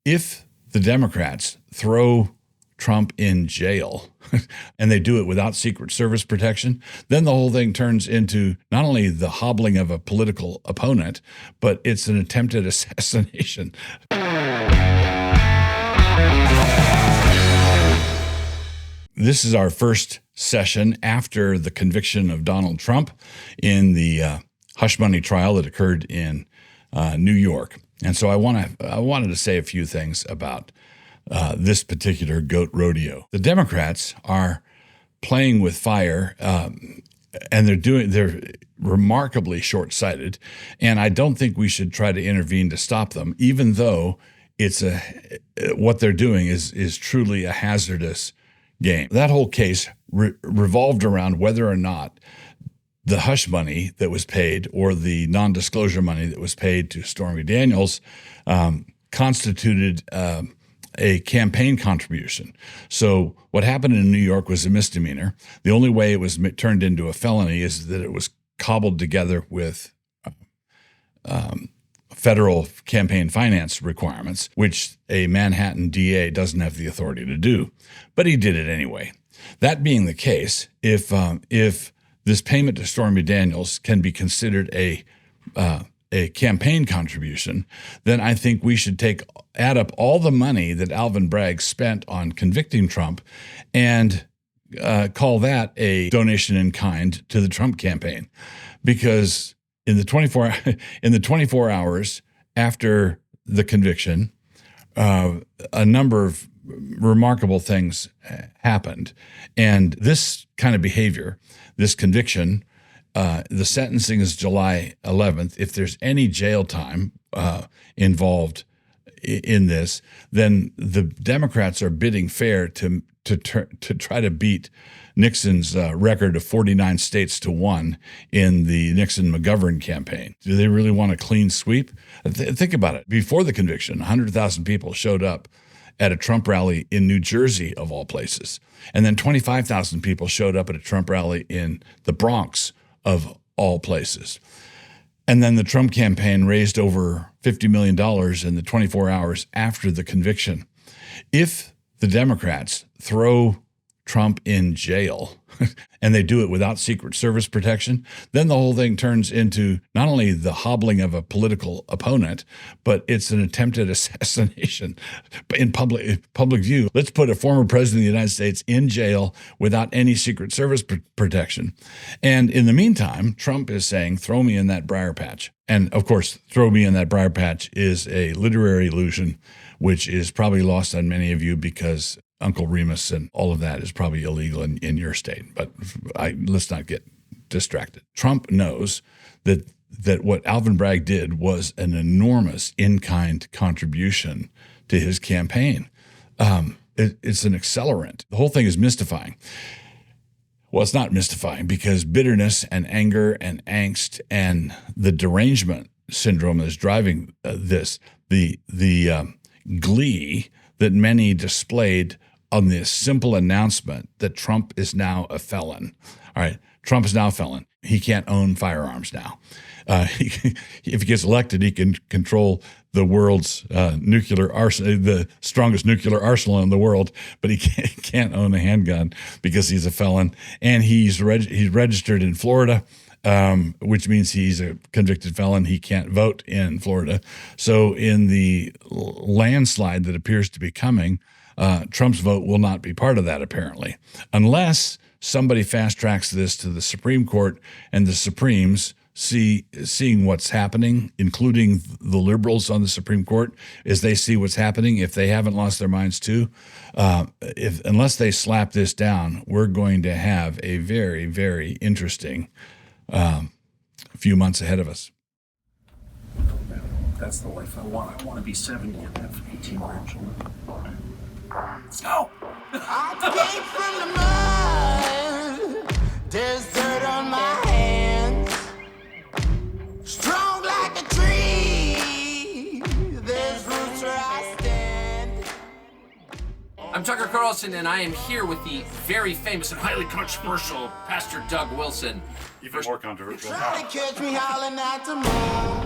If the Democrats throw Trump in jail and they do it without Secret Service protection, then the whole thing turns into not only the hobbling of a political opponent, but it's an attempted assassination. This is our first session after the conviction of Donald Trump in the hush money trial that occurred in New York. And so I wanted to say a few things about this particular goat rodeo. The Democrats are playing with fire, and they're remarkably short-sighted. And I don't think we should try to intervene to stop them, even though what they're doing is truly a hazardous game. That whole case revolved around whether or not the hush money that was paid or the non-disclosure money that was paid to Stormy Daniels constituted a campaign contribution. So what happened in New York was a misdemeanor. The only way it was turned into a felony is that it was cobbled together with federal campaign finance requirements, which a Manhattan DA doesn't have the authority to do. But he did it anyway. That being the case, if this payment to Stormy Daniels can be considered a campaign contribution, then I think we should add up all the money that Alvin Bragg spent on convicting Trump and call that a donation in kind to the Trump campaign. Because in the 24 hours after the conviction, a number of remarkable things happened. And this kind of behavior, this conviction, the sentencing is July 11th. If there's any jail time involved in this, then the Democrats are bidding fair to try to beat Nixon's record of 49 states to 1 in the Nixon-McGovern campaign. Do they really want a clean sweep? Think about it. Before the conviction, 100,000 people showed up at a Trump rally in New Jersey, of all places. And then 25,000 people showed up at a Trump rally in the Bronx, of all places. And then the Trump campaign raised over $50 million in the 24 hours after the conviction. If the Democrats throw Trump in jail and they do it without Secret Service protection, then the whole thing turns into not only the hobbling of a political opponent, but it's an attempted assassination in public view. Let's put a former president of the United States in jail without any Secret Service protection. And in the meantime, Trump is saying, throw me in that briar patch. And of course, throw me in that briar patch is a literary illusion, which is probably lost on many of you because Uncle Remus and all of that is probably illegal in your state. But let's not get distracted. Trump knows that what Alvin Bragg did was an enormous in-kind contribution to his campaign. It's an accelerant. The whole thing is mystifying. Well, it's not mystifying because bitterness and anger and angst and the derangement syndrome is driving this. The glee that many displayed on this simple announcement that Trump is now a felon. All right, Trump is now a felon. He can't own firearms now. If he gets elected, he can control the world's nuclear arsenal, the strongest nuclear arsenal in the world, but he can't own a handgun because he's a felon. And he's registered in Florida, which means he's a convicted felon. He can't vote in Florida. So in the landslide that appears to be coming, Trump's vote will not be part of that, apparently, unless somebody fast tracks this to the Supreme Court and the Supremes seeing what's happening, including the liberals on the Supreme Court, as they see what's happening, if they haven't lost their minds too, unless they slap this down, we're going to have a very, very interesting few months ahead of us. That's the life I want. I want to be 70 and have 18 grandchildren. Let's go! I came from the mud. There's dirt on my hands. Strong like a tree. There's roots where I stand. I'm Tucker Carlson, and I am here with the very famous and highly controversial Pastor Doug Wilson. Even more controversial. Try to catch me howling at the moon.